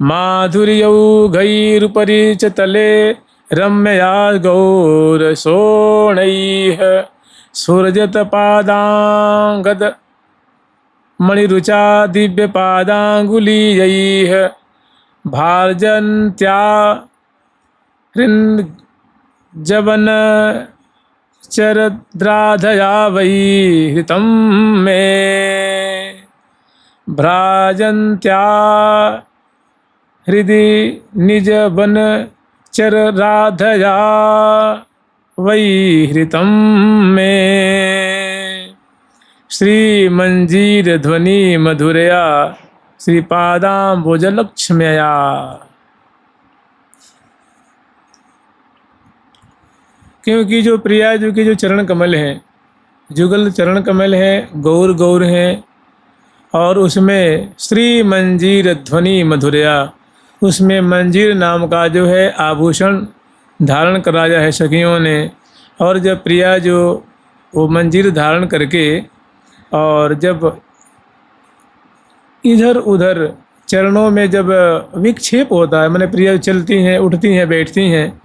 माधुर्यौघैरुपरि च तले रम्यया गौरसोणैः सुरजतपादाङ्गद मणिरुचा दिव्यपादाङ्गुलीयैः भार्जन्त्या हृन्जवनचरद्राधया वै हृतं मे भ्राजन्त्या हृदि निजवनचरराधया वै हृतं मे श्रीमंजीर ध्वनि मधुरया श्रीपादाम्बुजलक्ष्म्यया। क्योंकि जो प्रिया जी के जो चरण कमल हैं, जुगल चरण कमल हैं, गौर गौर हैं, और उसमें श्री मंजीर ध्वनि मधुरया, उसमें मंजीर नाम का जो है आभूषण धारण कराया है सखियों ने। और जब प्रिया जो वो मंजीर धारण करके और जब इधर उधर चरणों में जब विक्षेप होता है, मैंने प्रिया चलती हैं, उठती हैं, बैठती हैं,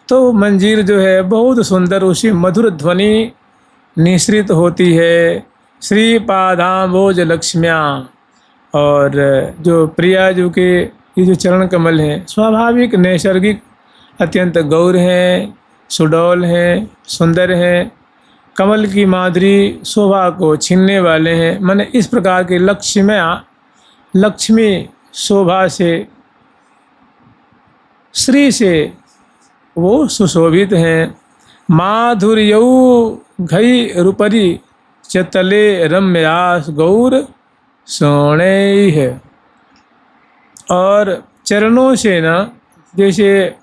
तो मंजीर जो है बहुत सुंदर उसी मधुर ध्वनि निश्रित होती है श्री पादाम्बोज लक्ष्म्या। और जो प्रिया जी के ये जो चरण कमल हैं स्वाभाविक नैसर्गिक अत्यंत गौर हैं, सुडौल हैं, सुंदर हैं, कमल की माधुरी शोभा को छीनने वाले हैं। मैंने इस प्रकार के लक्ष्म्या, लक्ष्मी शोभा से, श्री से वो सुशोभित हैं। माधुर्यौ घई रूपरी चतले रम्यास गौर सोणैः। और चरणों से ना जैसे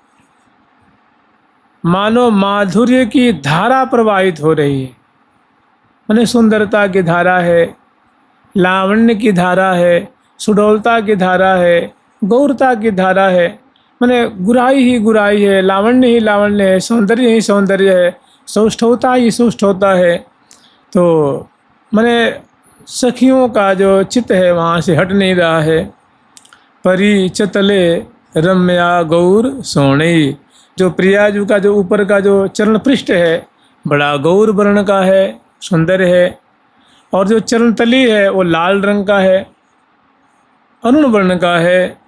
मानो माधुर्य की धारा प्रवाहित हो रही है, माने सुंदरता की धारा है, लावण्य की धारा है, सुडौलता की धारा है, गौरता की धारा है, माने गुराई ही गुराई है, लावण्य ही लावण्य है, सौंदर्य ही सौंदर्य है, सौष्ठवता ही सौष्ठवता है। तो माने सखियों का जो चित्त है वहाँ से हट नहीं रहा है। परी चतले रम्या गौर सोणई, जो प्रियाजू का जो ऊपर का जो चरण पृष्ठ है बड़ा गौर वर्ण का है, सुंदर है, और जो चरण तली है वो लाल रंग का है, अरुण वर्ण का है,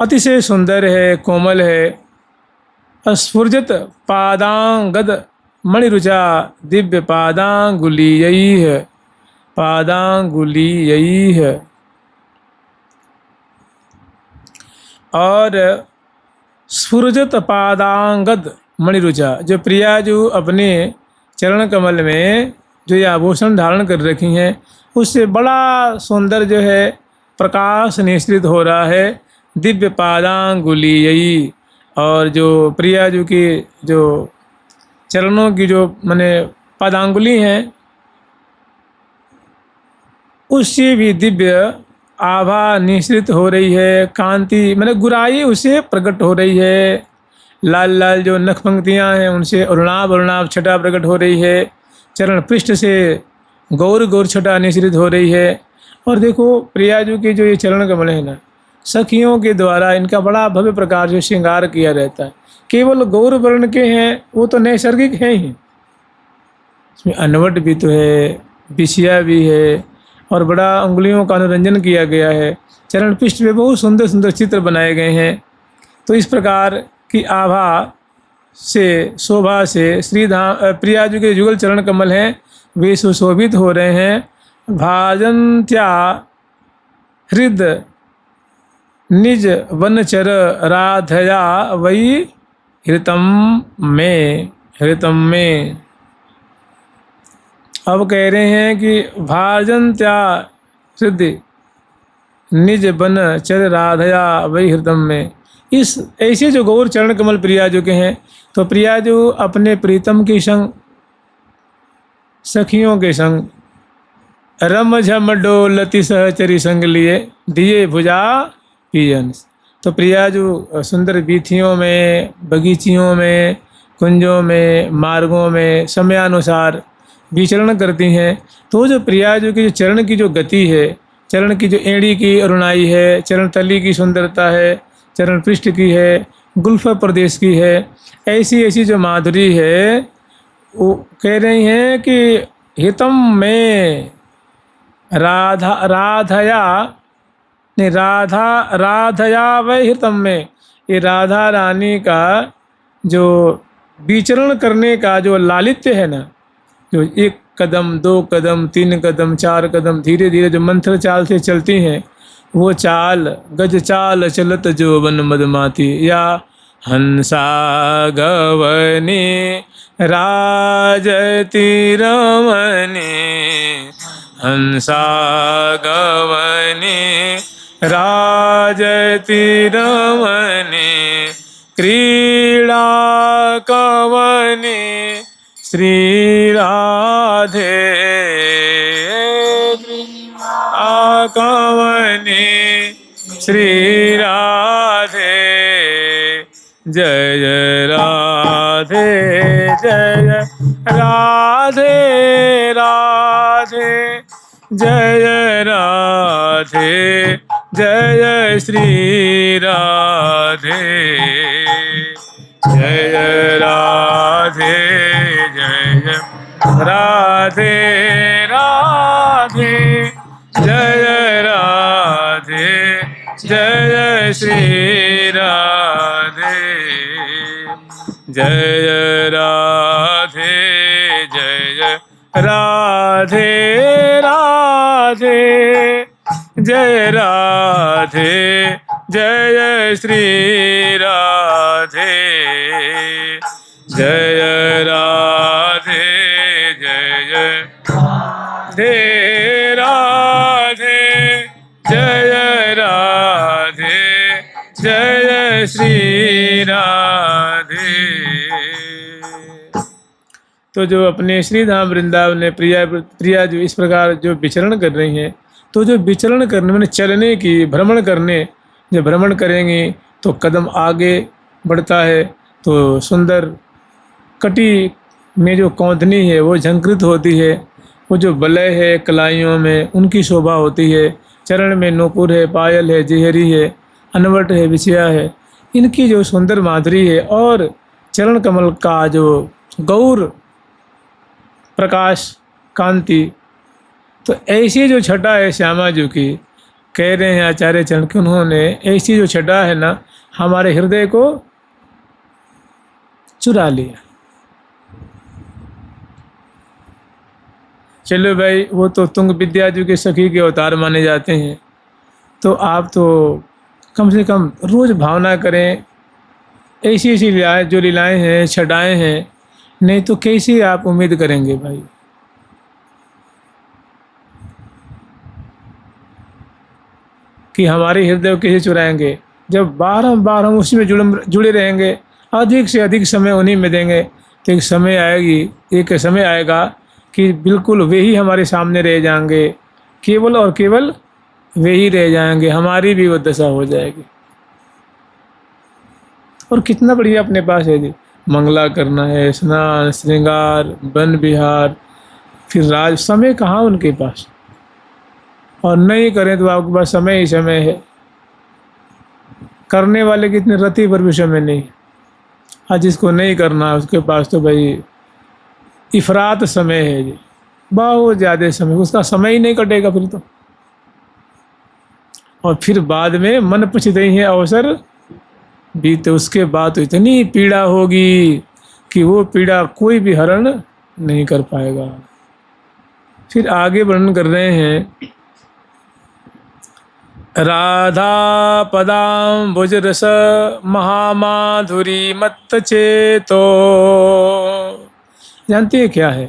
अतिशय सुंदर है, कोमल है। स्फुरजत पादांगद मणिरुचा दिव्य पादांगुलीयैः पादांगुलीयैः। और स्फुरजत पादांगद मणिरुचा, जो प्रियाजू अपने चरण कमल में जो ये आभूषण धारण कर रखी हैं उससे बड़ा सुंदर जो है प्रकाश निश्रित हो रहा है दिव्य पादांगुलीयैः। और जो प्रियाजू की जो चरणों की जो माने पादांगुली हैं उससे भी दिव्य आभा निश्रित हो रही है, कांति माने गुराई उसे प्रकट हो रही है। लाल लाल जो नख पंक्तियाँ हैं उनसे अरुणाभ अरुणाभ छटा प्रकट हो रही है, चरण पृष्ठ से गौर गौर छटा निश्रित हो रही है। और देखो प्रियाजू के जो ये चरण कमल है ना, सखियों के द्वारा इनका बड़ा भव्य प्रकार से श्रृंगार किया रहता है। केवल गौर वर्ण के हैं वो तो नैसर्गिक हैं ही, इसमें अनवट भी तो है, बिछिया भी है, और बड़ा उंगलियों का अनुरंजन किया गया है। चरण पृष्ठ पे बहुत सुंदर सुंदर चित्र बनाए गए हैं। तो इस प्रकार की आभा से, शोभा से श्रीधाम प्रियाजू के जुगल चरण कमल हैं वे सुशोभित हो रहे हैं। भाजन्त्या हृद निज वनचर राधया वही हृतम में, हृतम में। अब कह रहे हैं कि भाजन्त्या हृदय निज वन चर राधया वही हृदम में। इस ऐसे जो गौर चरण कमल प्रियाजू के हैं, तो प्रियाजू अपने प्रीतम के संग, सखियों के संग रम झम डोलती सहचरी संग लिए दिए भुजा पियन। तो प्रियाजू सुंदर बीथियों में, बगीचियों में, कुंजों में, मार्गों में समयानुसार विचरण करती हैं। तो जो प्रियाजू की जो चरण की जो गति है, चरण की जो एड़ी की अरुणाई है, चरण तली की सुंदरता है, चरण पृष्ठ की है, गुल्फ प्रदेश की है, ऐसी ऐसी जो माधुरी है वो कह रही हैं कि हितम में राधा राधया नहीं राधा राधया वै हितम में, ये राधा रानी का जो विचरण करने का जो लालित्य है ना, जो एक कदम, दो कदम, तीन कदम, चार कदम, धीरे धीरे जो मंत्र चाल से चलती हैं, वो चाल गज चाल चलत जो वन मदमाती, या हंसा गवने राजती रमने, हंसा गवने राजती रमने, क्रीड़ा कवने श्री राधे, कवने श्री राधे, जय राधे जय राधे राधे, जय राधे जय श्री राधे, जय राधे जय राधे राधे, जय राधे जय श्री राधे, जय राधे जय राधे राधे, जय राधे जय श्री राधे, जय राधे जय राधे राधे, जय राधे जय श्री राधे। तो जो अपने श्री धाम वृंदावन में प्रिया जो इस प्रकार जो विचरण कर रही हैं, तो जो विचरण करने में चलने की, भ्रमण करने, जब भ्रमण करेंगी तो कदम आगे बढ़ता है, तो सुंदर कटी में जो कौंधनी है वो झंकृत होती है, वो जो बलय है कलाइयों में उनकी शोभा होती है, चरण में नूपुर है, पायल है, जेहरी है, अनवट है, विषया है, इनकी जो सुंदर माधुरी है, और चरण कमल का जो गौर प्रकाश कांति, तो ऐसी जो छटा है श्यामा जी की, कह रहे हैं आचार्य चरण कि उन्होंने ऐसी जो छटा है ना हमारे हृदय को चुरा लिया। चलो भाई, वो तो तुंग विद्या जी के सखी के अवतार माने जाते हैं, तो आप तो कम से कम रोज़ भावना करें, ऐसी ऐसी लीलाएँ जो लीलाएँ हैं, छटाएँ हैं, नहीं तो कैसी आप उम्मीद करेंगे भाई। कि हमारे हृदय को कैसे चुराएंगे, जब बार हम उसी में जुड़े रहेंगे, अधिक से अधिक समय उन्हीं में देंगे, तो एक समय आएगा कि बिल्कुल वे ही हमारे सामने रह जाएंगे, केवल और केवल वे ही रह जाएंगे, हमारी भी वो दशा हो जाएगी। और कितना बढ़िया अपने पास है जी, मंगला करना है, स्नान श्रृंगार, वन विहार, फिर राज, समय कहाँ उनके पास, और नहीं करें तो आपके पास समय ही समय है। करने वाले की इतनी रति पर भी समय नहीं, और जिसको नहीं करना है उसके पास तो भाई इफरात समय है जी, बहुत ज़्यादा समय, उसका समय ही नहीं कटेगा फिर तो। और फिर बाद में मन पछताई है अवसर बीते, उसके बाद तो इतनी पीड़ा होगी कि वो पीड़ा कोई भी हरण नहीं कर पाएगा। फिर आगे वर्णन कर रहे हैं, राधा पदाम्बुज रस महामाधुरी मत्त चेतो। जानते हैं क्या है?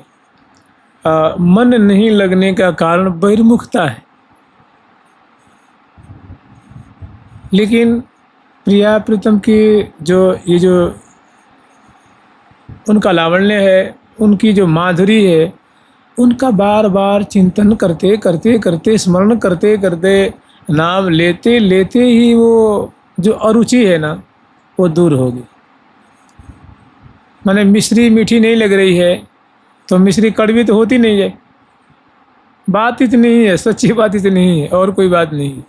मन नहीं लगने का कारण बहिर्मुखता है, लेकिन प्रिया प्रीतम की ये जो उनका लावण्य है, उनकी जो माधुरी है, उनका बार बार चिंतन करते करते करते, स्मरण करते करते, नाम लेते लेते ही वो जो अरुचि है ना वो दूर होगी। माने मिश्री मीठी नहीं लग रही है तो मिश्री कड़वी तो होती नहीं है, बात इतनी ही है, सच्ची बात इतनी ही है, और कोई बात नहीं।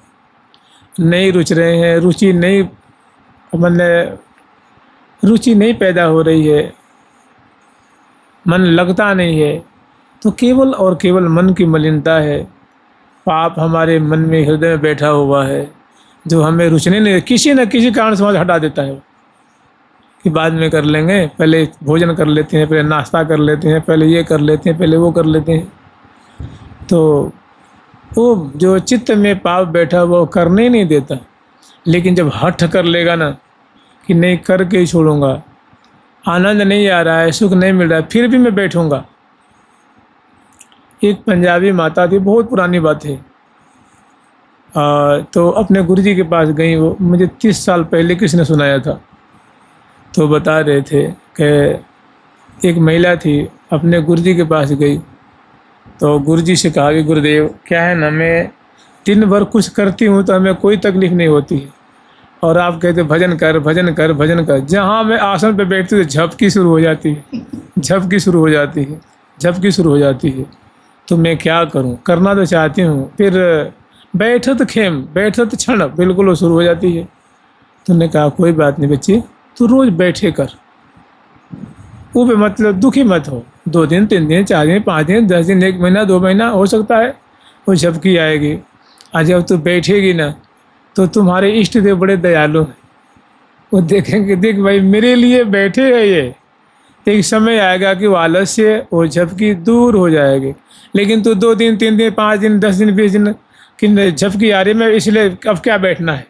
नहीं रुच रहे हैं, रुचि नहीं, मतलब रुचि नहीं पैदा हो रही है, मन लगता नहीं है, तो केवल और केवल मन की मलिनता है। पाप हमारे मन में, हृदय में बैठा हुआ है, जो हमें रुचने नहीं, किसी न किसी कारण से हटा देता है कि बाद में कर लेंगे, पहले भोजन कर लेते हैं, पहले नाश्ता कर लेते हैं, पहले ये कर लेते हैं, पहले वो कर लेते हैं। तो वो जो चित्त में पाप बैठा वो करने ही नहीं देता। लेकिन जब हठ कर लेगा ना कि नहीं करके ही छोड़ूंगा, आनंद नहीं आ रहा है, सुख नहीं मिल रहा है, फिर भी मैं बैठूंगा। एक पंजाबी माता थी, बहुत पुरानी बात है, तो अपने गुरुजी के पास गई। वो मुझे 30 साल पहले किसी ने सुनाया था। तो बता रहे थे कि एक महिला थी, अपने गुरुजी के पास गई, तो गुरुजी से कहा कि गुरुदेव क्या है ना, मैं दिन भर कुछ करती हूँ तो हमें कोई तकलीफ़ नहीं होती, और आप कहते भजन कर भजन कर भजन कर। जहाँ मैं आसन पे बैठती हूँ झपकी शुरू हो जाती है, झपकी शुरू हो जाती है, झपकी शुरू हो जाती है। तो मैं क्या करूँ, करना तो चाहती हूँ, फिर बैठत खेम बैठत क्षण बिल्कुल वो शुरू हो जाती है। तो उन्होंने कहा कोई बात नहीं बच्ची, तू रोज़ बैठे कर, वो भी मतलब दुखी मत हो। 2 दिन 3 दिन 4 दिन 5 दिन 10 दिन 1 महीना 2 महीना हो सकता है वो झपकी आएगी। आज जब तू बैठेगी ना तो तुम्हारे इष्ट देव बड़े दयालु हैं, वो देखेंगे देख भाई मेरे लिए बैठे हैं ये, एक समय आएगा कि वो आलस्य और झपकी दूर हो जाएगी। लेकिन तू 2 दिन 3 दिन 5 दिन 10 दिन 20 दिन कि झपकी आ रही मैं इसलिए अब क्या बैठना है,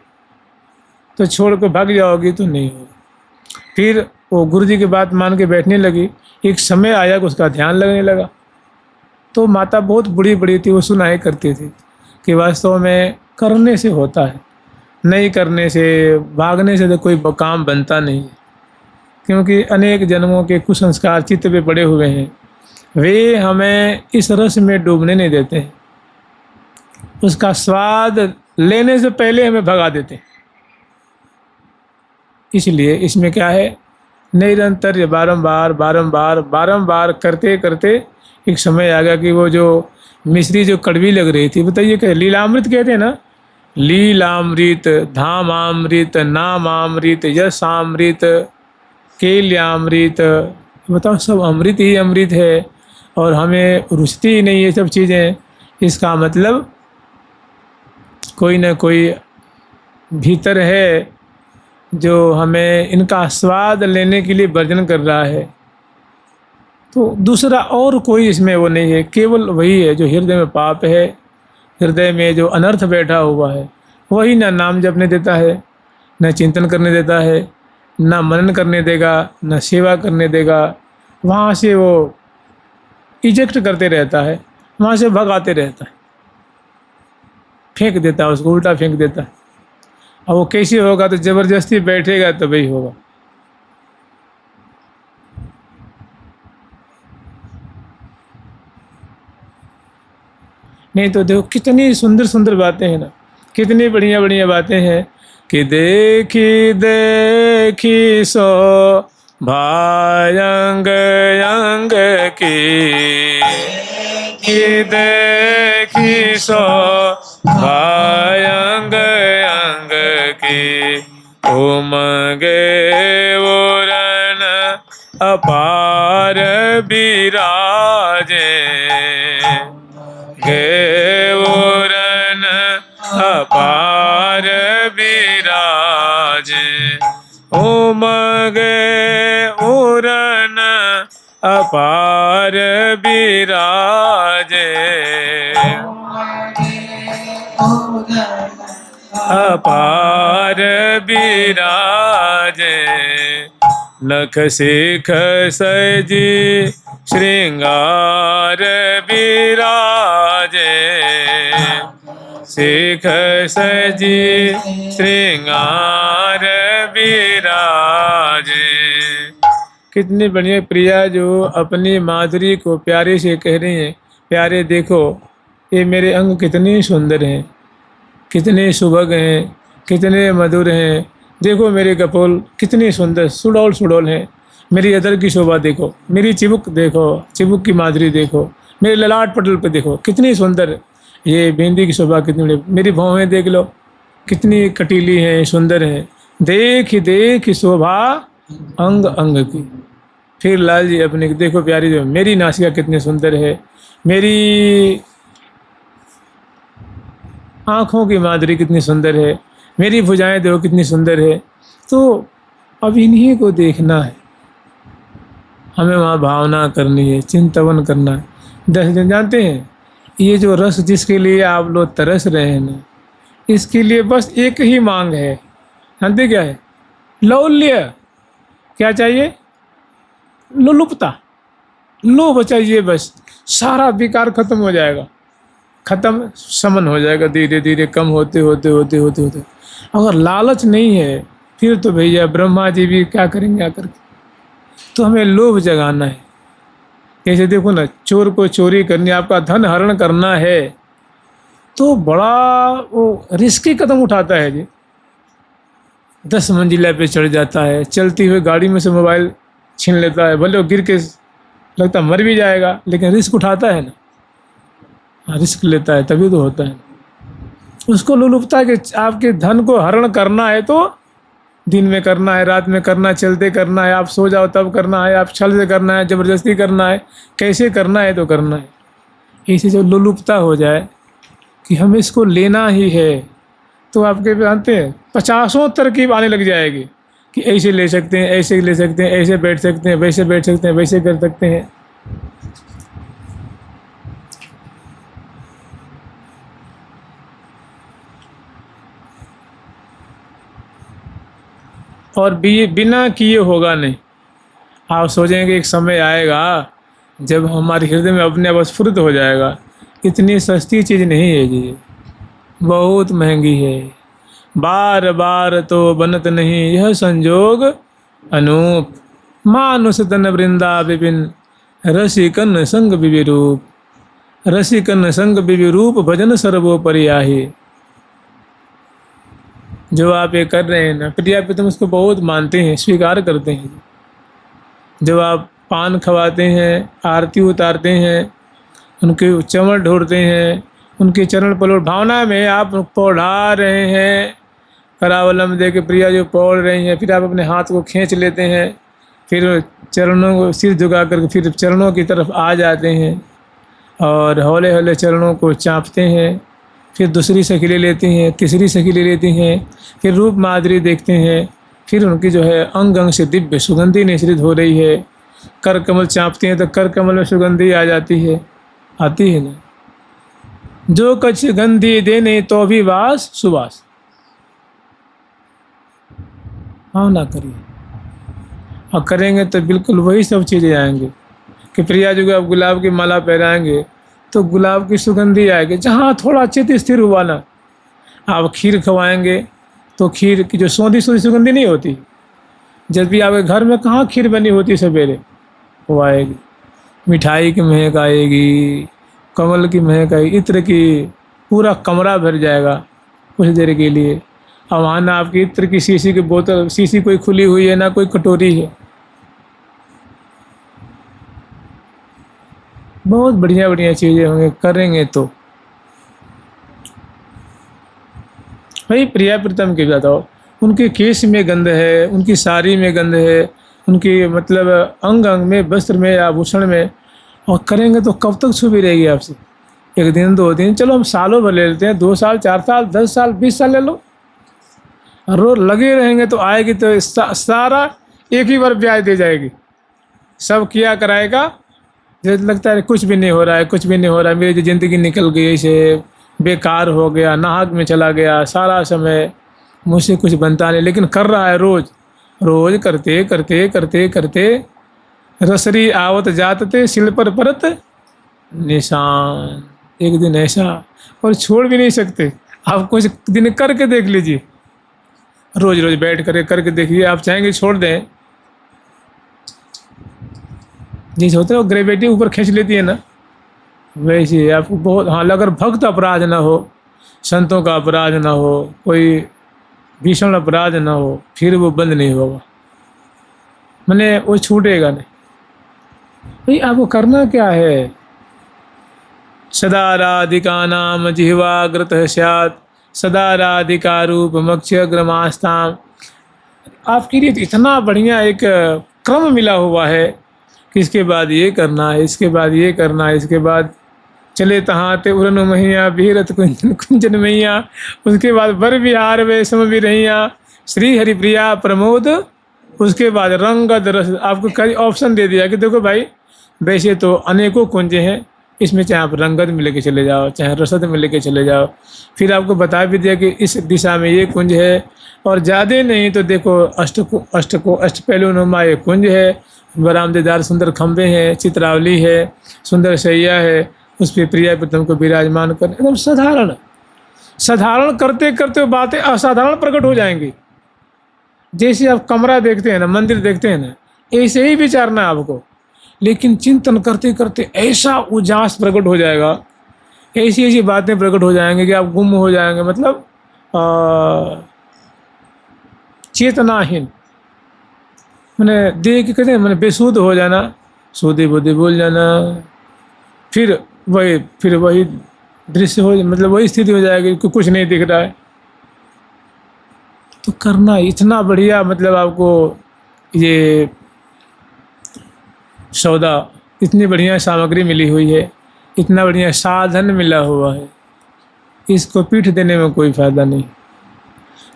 तो छोड़ कर भाग जाओगी तो नहीं होगा। फिर वो गुरुजी की बात मान के बैठने लगी। एक समय आया कि उसका ध्यान लगने लगा। तो माता बहुत बड़ी बड़ी थी, वो सुनाई करती थी कि वास्तव में करने से होता है, नहीं करने से भागने से तो कोई काम बनता नहीं है। क्योंकि अनेक जन्मों के कुसंस्कार चित्त पे पड़े हुए हैं, वे हमें इस रस में डूबने नहीं देते हैं, उसका स्वाद लेने से पहले हमें भगा देते हैं। इसलिए इसमें क्या है, निरंतर बारंबार बारंबार बारंबार करते करते एक समय आ गया कि वो जो मिश्री जो कड़वी लग रही थी, बताइए क्या लीलामृत कहते हैं ना, लीलामृत धामामृत नामामृत यशामृत केल्यामृत, बताओ सब अमृत ही अमृत है, और हमें रुचती ही नहीं ये सब चीज़ें। इसका मतलब कोई ना कोई भीतर है जो हमें इनका स्वाद लेने के लिए वर्जन कर रहा है। तो दूसरा और कोई इसमें वो नहीं है, केवल वही है जो हृदय में पाप है, हृदय में जो अनर्थ बैठा हुआ है, वही ना नाम जपने देता है, न चिंतन करने देता है, न मनन करने देगा, न सेवा करने देगा। वहाँ से वो इजेक्ट करते रहता है, वहाँ से भगाते रहता है, फेंक देता है उसको, उल्टा फेंक देता है। और वो कैसे होगा, तो ज़बरदस्ती बैठेगा तो वही होगा। नहीं तो देखो कितनी सुंदर सुंदर बातें हैं ना, कितनी बढ़िया बढ़िया बातें हैं कि देखी देखी सो भायंग अंग की देखी सो भायंग अंग की उमगे उरन अपार बिराजे गे उरन अपार बिराजे उमगे उरन अपार बिराजे अपार बिराजे नख शिख सजी श्रृंगार बिराजे शिख सजी श्रृंगार बिराजे। कितनी बढ़िया प्रिया जो अपनी माधुरी को प्यारे से कह रही हैं, प्यारे देखो ये मेरे अंग कितने सुंदर हैं, कितने सुभग हैं, कितने मधुर हैं, देखो मेरे कपोल कितने सुंदर सुडौल सुडौल हैं, मेरी अदर की शोभा देखो, मेरी चिबुक देखो, चिबुक की माधुरी देखो, मेरे ललाट पटल पे देखो कितनी सुंदर, ये बिंदी की शोभा कितनी बड़ी, मेरी भौहें देख लो कितनी कटीली हैं, सुंदर हैं। देख शोभा अंग अंग की। फिर लाल जी अपने देखो प्यारी, जो मेरी नासिका कितनी सुंदर है, मेरी आँखों की माधुरी कितनी सुंदर है, मेरी भुजाएं देखो कितनी सुंदर है। तो अब इन्हीं को देखना है, हमें वहाँ भावना करनी है, चिंतन करना है। 10 दिन जानते हैं, ये जो रस जिसके लिए आप लोग तरस रहे हैं ना, इसके लिए बस एक ही मांग है, जानते क्या है? लौल्य। क्या चाहिए? लुलुपता, लोभ चाहिए, बस सारा विकार खत्म हो जाएगा, खत्म समन हो जाएगा, धीरे धीरे कम होते होते होते होते होते। अगर लालच नहीं है फिर तो भैया ब्रह्मा जी भी क्या करेंगे आकर के। तो हमें लोभ जगाना है। जैसे देखो ना, चोर को चोरी करनी, आपका धन हरण करना है तो बड़ा वो रिस्की कदम उठाता है जी। 10 मंजिला पे चढ़ जाता है, चलती हुई गाड़ी में से मोबाइल छीन लेता है, भले वो गिर के लगता मर भी जाएगा, लेकिन रिस्क उठाता है ना, रिस्क लेता है तभी तो होता है। उसको लुलुपता है कि आपके धन को हरण करना है तो दिन में करना है, रात में करना है, चलते करना है, आप सो जाओ तब करना है, आप छल से करना है, ज़बरदस्ती करना है, कैसे करना है तो करना है। ऐसे जब लुलुपता हो जाए कि हमें इसको लेना ही है, तो आपके जानते हैं 50 तरकीब आने लग जाएगी कि ऐसे ले सकते हैं, ऐसे ले सकते हैं, ऐसे बैठ सकते हैं, वैसे बैठ सकते हैं, वैसे कर सकते हैं। और बिना किए होगा नहीं। आप सोचेंगे एक समय आएगा जब हमारे हृदय में अपने आप स्फुरित हो जाएगा, इतनी सस्ती चीज़ नहीं है जी, बहुत महंगी है। बार बार तो बनत नहीं यह संजोग अनूप, मानुष तन वृंदा विपिन रसिकन संग विविरूप, रसिकन संग विविरूप भजन सर्वोपरि आहे। जो आप ये कर रहे हैं ना, प्रिया प्रीतम उसको बहुत मानते हैं, स्वीकार करते हैं। जब आप पान खवाते हैं, आरती उतारते हैं, उनके चरण ढोड़ते हैं, उनके चरण पलोड़ भावना में आप पौढ़ा रहे हैं, करावलम दे के प्रिया जो पौड़ रही हैं, फिर आप अपने हाथ को खींच लेते हैं, फिर चरणों को सिर झुका करके फिर चरणों की तरफ आ जाते हैं और हौले हौले चरणों को चाँपते हैं, फिर दूसरी सखी ले लेती हैं, तीसरी सखी ले लेती हैं, फिर रूप माधुरी देखते हैं, फिर उनकी जो है अंग अंग से दिव्य सुगंधी निश्रित हो रही है। कर कमल चाँपती हैं तो कर कमल में सुगंधी आ जाती है, आती है ना। जो कछ गंधी देने तो भी वास सुवास, भावना करिए और करेंगे तो बिल्कुल वही सब चीज़ें आएंगे कि प्रिया जी को आप गुलाब की माला पहनाएंगे तो गुलाब की सुगंधी आएगी। जहाँ थोड़ा चित्त स्थिर हुआ ना, आप खीर खवाएंगे तो खीर की जो सौंधी सौंधी सुगंधी नहीं होती, जब भी आपके घर में कहाँ खीर बनी होती सवेरे, वो आएगी। मिठाई की महक आएगी, कमल की महक आएगी, इत्र की, पूरा कमरा भर जाएगा कुछ देर के लिए। और वहाँ ना आपकी इत्र की शीशी की बोतल, शीशी कोई खुली हुई है ना कोई कटोरी है, बहुत बढ़िया बढ़िया चीज़ें होंगे करेंगे तो। भाई प्रिया प्रीतम की बताओ, उनके केश में गंध है, उनकी साड़ी में गंध है, उनकी मतलब अंग अंग में, वस्त्र में, आभूषण में, और करेंगे तो कब तक छुपी रहेगी आपसे? 1 दिन 2 दिन, चलो हम सालों भर ले लेते हैं, 2 साल 4 साल 10 साल 20 साल ले लो, रोज लगे रहेंगे तो आएगी तो सारा एक ही बार ब्याज दे जाएगी, सब किया कराएगा। जैसे लगता है कुछ भी नहीं हो रहा है, कुछ भी नहीं हो रहा है, मेरी ज़िंदगी निकल गई, इसे बेकार हो गया, नाहक में चला गया, सारा समय मुझसे कुछ बनता नहीं, लेकिन कर रहा है रोज रोज, करते करते करते करते रसरी आवत जातते सिल पर परत निशान। एक दिन ऐसा, और छोड़ भी नहीं सकते आप, कुछ दिन करके देख लीजिए, रोज रोज बैठ करके देखिए, आप चाहेंगे छोड़ दें, जैसे होता है वो ग्रेविटी ऊपर खींच लेती है ना, वैसे आपको बहुत। हाँ, अगर भक्त अपराध ना हो, संतों का अपराध ना हो, कोई भीषण अपराध ना हो, फिर वो बंद नहीं होगा, मैंने वो छूटेगा नहीं। भाई आपको करना क्या है, सदा राधिका नाम जिह्वाग्रतः स्यात् सदा राधिका रूपमक्षग्रमास्ताम। आपके लिए तो इतना बढ़िया एक क्रम मिला हुआ है कि इसके बाद ये करना है, इसके बाद ये करना है, इसके बाद चले तहाँ ते उरन मैया बीरत कुंजन कुंजन मैया, उसके बाद वर विहार वैष्णव भी रहिया श्री हरिप्रिया प्रमोद, उसके बाद रंगद रस। आपको कई ऑप्शन दे दिया कि देखो भाई वैसे तो अनेकों कुंज हैं, इसमें चाहे आप रंगत में लेके चले जाओ चाहे रसद में लेके चले जाओ। फिर आपको बता भी दिया कि इस दिशा में ये कुंज है, और ज़्यादा नहीं तो देखो अष्ट पहलू नुमा ये कुंज है, बरामदेदार सुंदर खंबे हैं, चित्रावली है, सुंदर शैया है, उस पर प्रिया प्रीतम को विराजमान कर। एकदम साधारण साधारण करते करते वो बातें असाधारण प्रकट हो जाएंगी। जैसे आप कमरा देखते हैं ना, मंदिर देखते हैं ना, ऐसे ही विचारना है आपको। लेकिन चिंतन करते करते ऐसा उजास प्रकट हो जाएगा, ऐसी ऐसी बातें प्रकट हो जाएंगे कि आप गुम हो जाएंगे, मतलब चेतनाहीन, मैंने देख के कहते हैं मैंने बेसुध हो जाना, सूदी बुद्धि भूल जाना, फिर वही दृश्य हो, मतलब वही स्थिति हो जाएगी कि कुछ नहीं दिख रहा है। तो करना इतना बढ़िया, मतलब आपको ये सौदा, इतनी बढ़िया सामग्री मिली हुई है, इतना बढ़िया साधन मिला हुआ है, इसको पीठ देने में कोई फ़ायदा नहीं।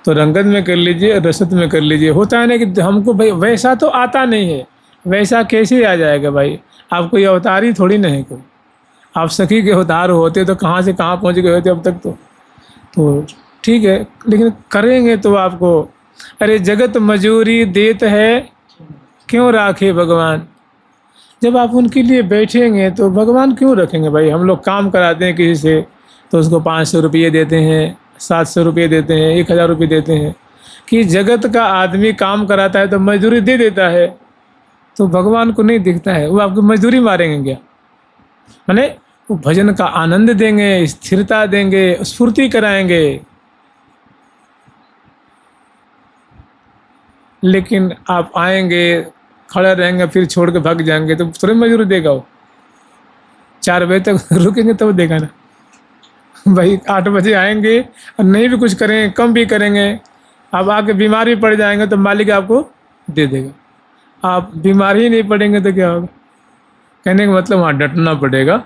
तो रंगत में कर लीजिए, रसत में कर लीजिए। होता है ना कि हमको भाई वैसा तो आता नहीं है, वैसा कैसे आ जाएगा भाई, आप कोई अवतार ही थोड़ी नहीं कोई, आप सखी के अवतार होते तो कहाँ से कहाँ पहुँच गए होते अब तक। तो ठीक है, लेकिन करेंगे तो आपको, अरे जगत मजूरी देत है क्यों राखे भगवान। जब आप उनके लिए बैठेंगे तो भगवान क्यों रखेंगे भाई। हम लोग काम कराते हैं किसी से तो उसको 500 रुपये देते हैं, 700 रुपये देते हैं, 1000 रुपये देते हैं। कि जगत का आदमी काम कराता है तो मजदूरी दे देता है, तो भगवान को नहीं दिखता है, वो आपकी मजदूरी मारेंगे क्या। माने वो भजन का आनंद देंगे, स्थिरता देंगे, स्फूर्ति कराएंगे। लेकिन आप आएंगे, खड़े रहेंगे, फिर छोड़ के भाग जाएंगे तो थोड़ी मजदूरी देगा वो। 4 बजे तक रुकेंगे तब देगा ना भाई। 8 बजे आएंगे और नहीं भी कुछ करेंगे, कम भी करेंगे, आप आके बीमार भी पड़ जाएंगे तो मालिक आपको दे देगा। आप बीमार ही नहीं पड़ेंगे तो क्या होगा। कहने का मतलब वहाँ डटना पड़ेगा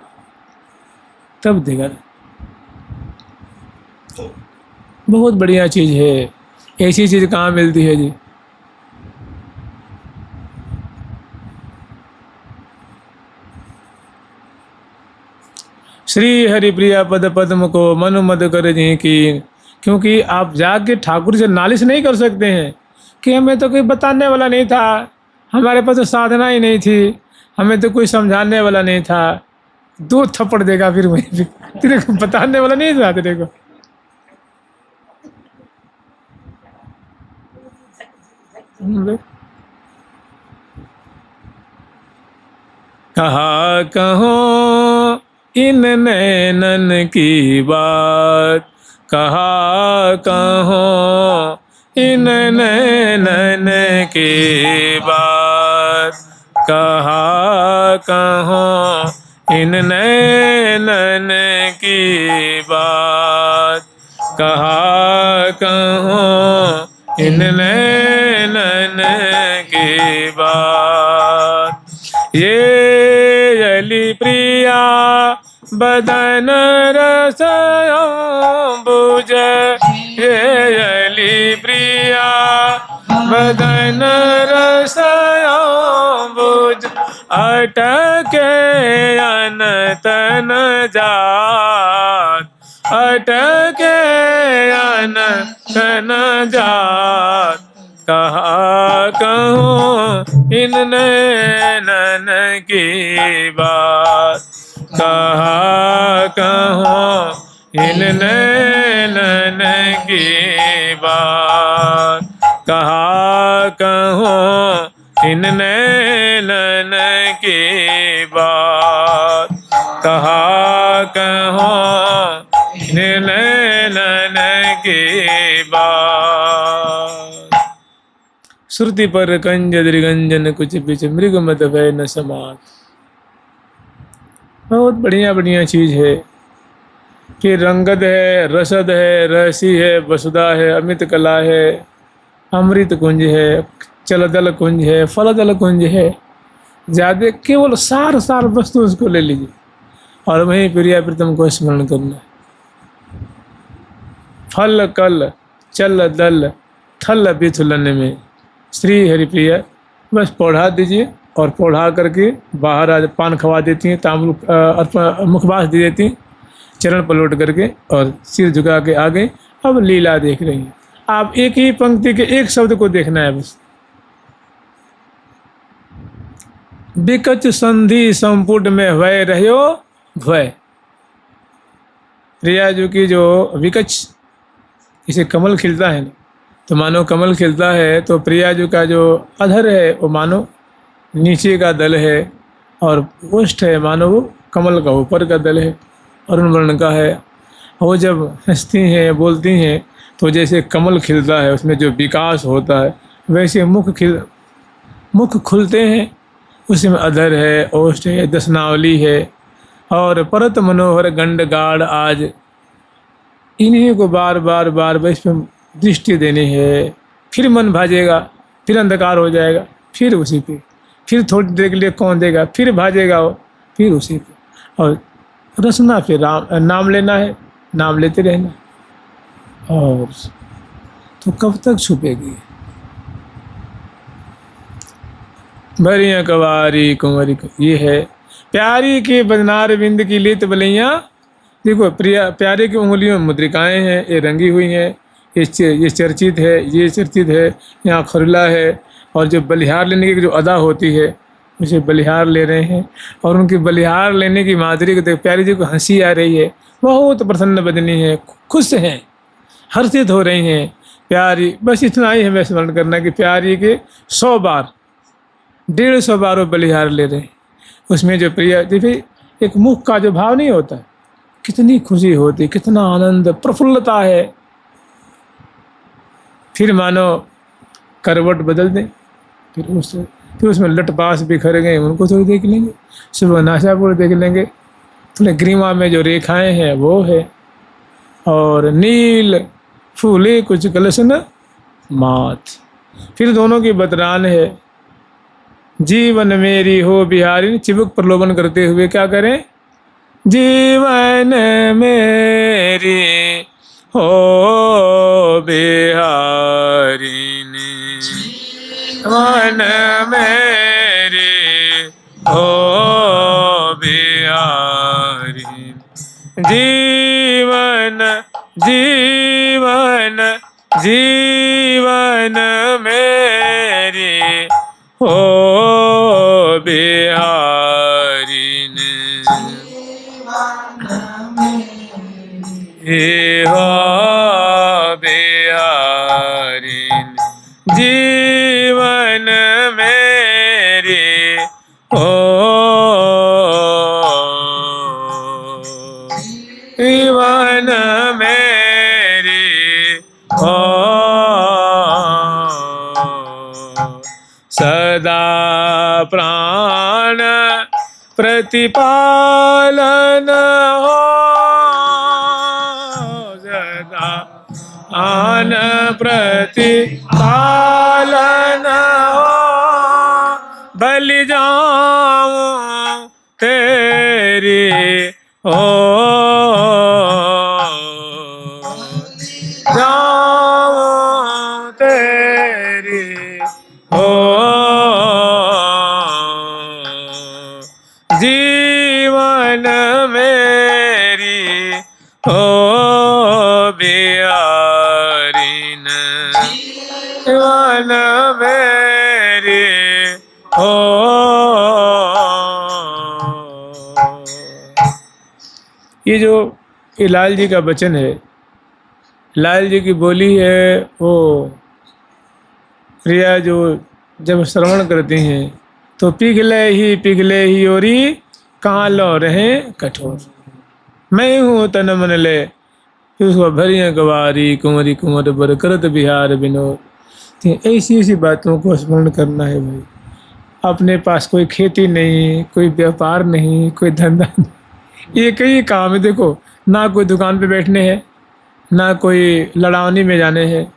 तब देगा। बहुत बढ़िया चीज़ है, ऐसी चीज़ कहाँ मिलती है जी। श्री हरिप्रिया पद पद्म को मनु मद कर जी की। क्योंकि आप जाके ठाकुर से नालिश नहीं कर सकते हैं कि हमें तो कोई बताने वाला नहीं था, हमारे पास तो साधना ही नहीं थी, हमें तो कोई समझाने वाला नहीं था। 2 थप्पड़ देगा फिर वहीं पे, तेरे को बताने वाला नहीं था तेरे को। कहा कहो इन नैनन की बात, कहा कहो इन नैनन की बात, कहा कहो इन नैनन की बात, कहा कहो इन नैनन की बात। ये यली प्रिया बदन रस बुझ, ये यली प्रिया बदन रस बुझ, अटके अनतन जात, अटके अनतन जात। कहा कहूँ इन नैनन की बात, कहा कहूँ इन नैनन की बात, कहा कहूँ इन नैनन की बात, कहा कहूँ इन नैनन की बात। श्रुति पर कंज दृगंजन कुछ बिच मृग मद भय न समात। बहुत बढ़िया बढ़िया चीज़ है। फिर रंगद है, रसद है, रहसी है, वसुधा है, अमित कला है, अमृत कुंज है, चलदल कुंज है, फलदल कुंज है। ज़्यादा केवल सार सार वस्तु उसको ले लीजिए और वहीं प्रिया प्रीतम को स्मरण करना। फल कल चल दल थल बिथुलन में श्री हरिप्रिया, बस पौधा दीजिए और पौधा करके बाहर आ पान खवा देती हैं, ताम्बूल अर्पण मुखवास दे देती हैं, चरण पलट करके और सिर झुका के आगे अब लीला देख रही हैं। आप एक ही पंक्ति के एक शब्द को देखना है बस। विकच संधि संपुट में भय रहो भय। प्रिया जी की जो विकच, इसे कमल खिलता है ना, तो मानो कमल खिलता है तो प्रिया जी का जो अधर है वो मानो नीचे का दल है और ओष्ठ है मानो वो कमल का ऊपर का दल है, अरुण वर्ण का है। वो जब हंसती हैं बोलती हैं तो जैसे कमल खिलता है उसमें जो विकास होता है, वैसे मुख खुलते हैं, उसमें अधर है, ओष्ठ है, दशनावली है और परत मनोहर गंडगाड़। आज इन्हीं को बार बार बार बार इस पर दृष्टि देनी है। फिर मन भाजेगा, फिर अंधकार हो जाएगा, फिर उसी पे, फिर थोड़ी देर के लिए कौन देगा, फिर भाजेगा वो, फिर उसी पे। और रसना फिर नाम लेना है, नाम लेते रहना। और तो कब तक छुपेगी। भरिया कवारी कुंवरी, ये है प्यारी के बदनार बिंद की लित बलैया। देखो प्रिया प्यारे की उंगलियों में मुद्रिकाएं हैं, ये रंगी हुई हैं, ये चर्चित है, ये चर्चित है, यहाँ खरुला है। और जो बलिहार लेने की जो अदा होती है उसे बलिहार ले रहे हैं और उनकी बलिहार लेने की माधुरी को देख प्यारी जी को हंसी आ रही है, बहुत प्रसन्न बदनी है, खुश हैं, हर्षित हो रही हैं प्यारी। बस इतना ही हमें स्मरण करना कि प्यारी के 100 बार 150 बार वो बलिहार ले रहे हैं। उसमें जो प्रिया देखिए एक मुख का जो भाव नहीं होता, कितनी खुशी होती, कितना आनंद प्रफुल्लता है। फिर मानो करवट बदल दें, फिर उसमें लटपास बिखर गए, उनको थोड़ी देख लेंगे, सुबह नाशापुर देख लेंगे, थोड़े ग्रीमा में जो रेखाएं हैं वो है, और नील फूले कुछ कलशन माथ। फिर दोनों की बतरान है, जीवन मेरी हो बिहारी, चिबुक प्रलोभन करते हुए क्या करें, जीवन मेरी हो बिहारी, जीवन मेरी हो बिहारी, जीवन जीवन जीवन मेरी हो बिहारी, हे हो बिहारी, जीवन मेरी हो जीवन मेरी हो सदा प्राण प्रतिपालन हो, सदा आन प्रतिपालन हो, बलि जाऊं तेरी हो, जाऊं तेरी हो, जीवन मेरी हो बिहारी, जीवन मेरी हो। ये लाल जी का वचन है, लाल जी की बोली है। वो प्रिया जो जब श्रवण करती हैं तो पिघले ही ओरी कहाँ लो रहे कठोर, मैं हूँ तन मन ले, फिर उसको भरिया गवारी कुंवरी कुंवर बर करत बिहार विनोद। ऐसी ऐसी बातों को स्मरण करना है भाई। अपने पास कोई खेती नहीं, कोई व्यापार नहीं, कोई धंधा नहीं, एक ही काम है। देखो, ना कोई दुकान पे बैठने हैं, ना कोई लड़ावनी में जाने हैं,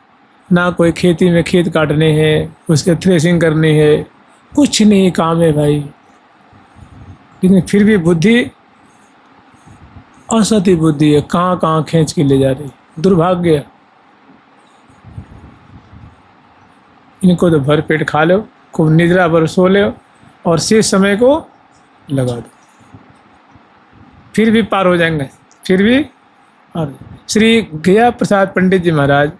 ना कोई खेती में खेत काटने हैं, उसके थ्रेसिंग करनी है, कुछ नहीं काम है भाई। लेकिन फिर भी बुद्धि असती बुद्धि है, कहाँ कहाँ खींच के ले जा रही। दुर्भाग्य। इनको तो भर पेट खा लो, खूब निद्रा भर सो लो और शेष समय को लगा दो, फिर भी पार हो जाएंगे, फिर भी। और श्री गया प्रसाद पंडित जी महाराज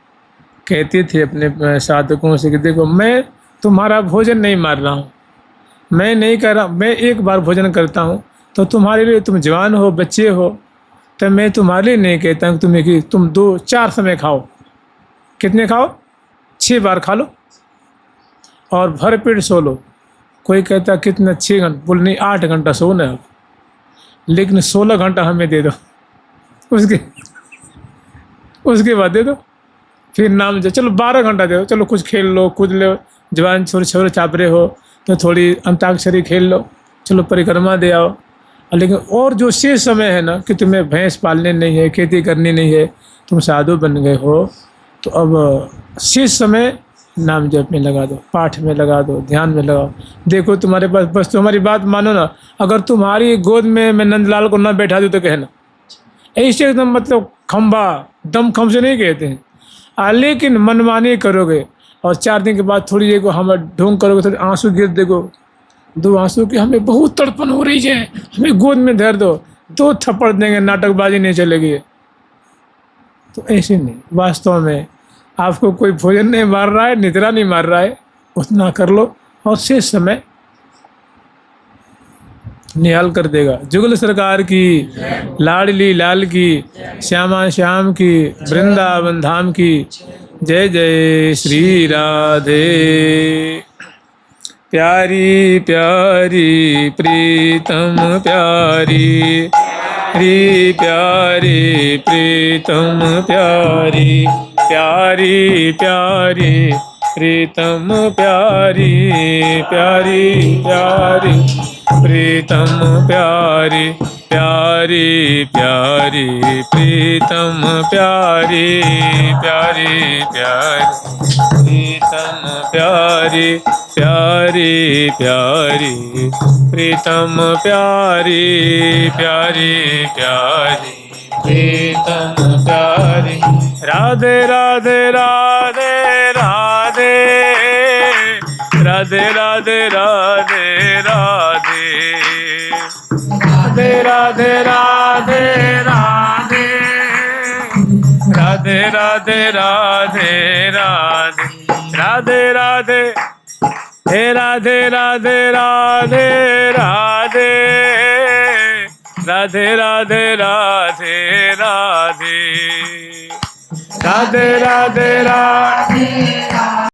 कहते थे अपने साधकों से कि देखो, मैं तुम्हारा भोजन नहीं मार रहा हूँ, मैं नहीं कर रहा, मैं एक बार भोजन करता हूँ तो तुम्हारे लिए, तुम जवान हो, बच्चे हो, तो मैं तुम्हारे लिए नहीं कहता हूँ तुम्हें कि तुम 2-4 समय खाओ। कितने खाओ? 6 बार खा लो और भर पेट सो लो। कोई कहता कितना 6 घंटा, बोल नहीं 8 घंटा सोना है, लेकिन 16 घंटा हमें दे दो, उसके बाद दे दो, फिर नाम जो, चलो 12 घंटा दे दो, चलो कुछ खेल लो, कूद लो, जवान छोरे छोरे चापरे हो तो थोड़ी अंताक्षरी खेल लो, चलो परिक्रमा दे आओ। लेकिन और जो शेष समय है ना, कि तुम्हें भैंस पालने नहीं है, खेती करनी नहीं है, तुम साधु बन गए हो, तो अब शेष समय नाम जप में लगा दो, पाठ में लगा दो, ध्यान में लगाओ। देखो तुम्हारे पास, बस तुम्हारी बात मानो ना, अगर तुम्हारी गोद में मैं नंदलाल को ना बैठा दूँ तो कहना, ऐसे एकदम मतलब खंबा, दम खम से नहीं कहते हैं। लेकिन मनमानी करोगे और 4 दिन के बाद थोड़ी देर को हम ढोंग करोगे, थोड़ी आंसू गिर देखो, 2 आंसू की हमें बहुत तड़पन हो रही है, हमें गोद में धर दो, 2 थप्पड़ देंगे, नाटकबाजी नहीं चलेगी। तो ऐसे नहीं, वास्तव में आपको कोई भोजन नहीं मार रहा है, निद्रा नहीं मार रहा है, उतना कर लो और शेष समय निहाल कर देगा। जुगल सरकार की, लाडली लाल की, श्यामा श्याम की, वृंदावन धाम की जय जय श्री राधे। प्यारी प्यारी प्रीतम प्यारी, री प्यारी प्रीतम प्यारी, प्यारी प्यारी प्रीतम प्यारी, प्यारी प्यारी प्रीतम प्यारी, प्यारी प्यारी प्रीतम प्यारी, प्यारी प्यारी प्रीतम प्यारी, प्यारी प्यारी प्रीतम प्यारी, प्यारी प्यारी प्रीतम प्यारी। राधे राधे राधे राधे, राधे राधे राधे राधे, राधे राधे राधे राधे, राधे राधे राधे राधे, राधे राधे, हे राधे राधे राधे राधे, राधे राधे राधे राधे, राधे राधे राधे।